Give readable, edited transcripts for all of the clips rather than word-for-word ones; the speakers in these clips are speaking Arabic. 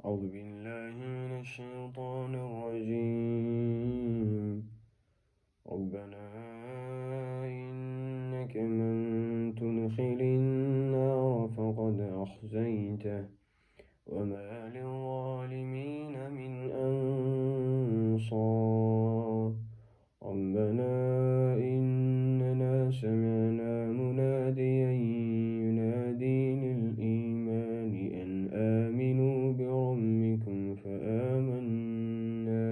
أعوذ بالله من الشيطان الرجيم. ربنا إنك من تدخل النار فقد أخزيته وما للظالمين من أنصار. ربنا إننا سمعنا مناديا ينادي للإيمان أن آمنوا بربكم فآمنا.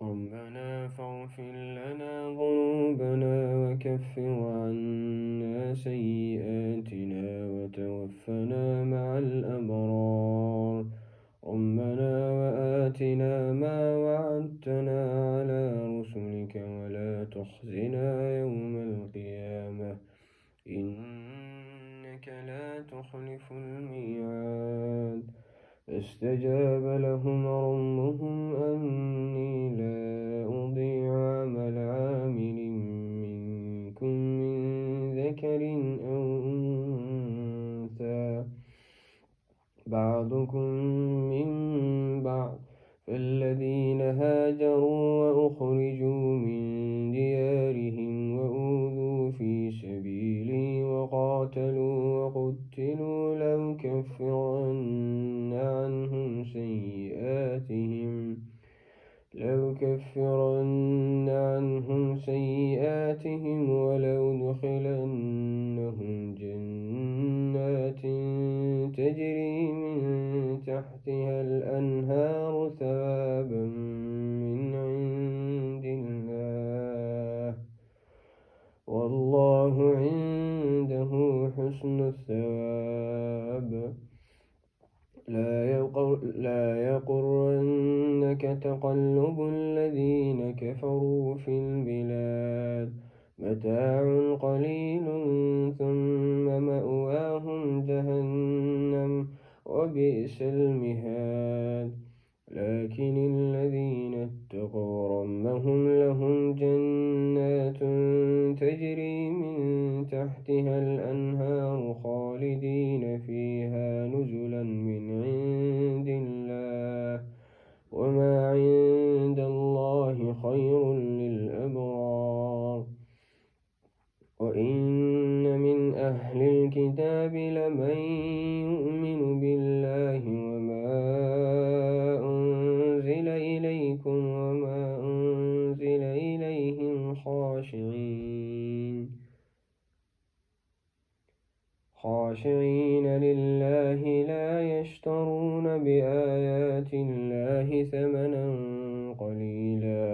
ربنا فاغفر لنا ذنوبنا وكفر عنا سيئاتنا وتوفنا مع الأبرار. ربنا وآتنا ما وعدتنا على رسلك ولا تخزنا يوم القيامة إنك لا تخلف الميعاد. فاستجاب لهم ربهم أني لا أضيع عمل عامل منكم من ذكر أو أنثى بعضكم من بعض. فالذين هاجروا وأخرجوا من ديارهم وأوذوا في سبيلي وقاتلوا وقتلوا لأكفرن عنهم سيئاتهم ولأدخلنهم جنات تجري من تحتها الأنهار ثوابا من عند الله والله عنده حسن الثواب. لا يغرنك تقلب الذين كفروا في البلاد متاع قليل ثم مأواهم جهنم وبئس المهاد. لكن الذين اتقوا ربهم لهم جنات تجري من تحتها الأنهار خالدين فيها نزلا من عند الله وما عند الله خير للأبرار. وإن من أهل الكتاب لمن يؤمن بالله وما أنزل إليكم وما أنزل إليهم خاشعين لله لا يشترون بآيات الله ثمنا قليلا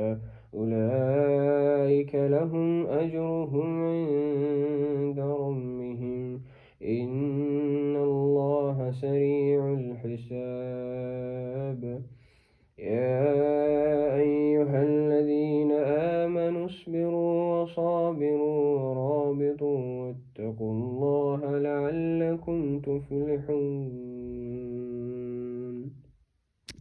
أولئك لهم أجرهم عند ربهم إن الله سريع الحساب. يا أيها الذين آمنوا اصبروا وصابروا ورابطوا واتقوا الله لعلكم تفلحون.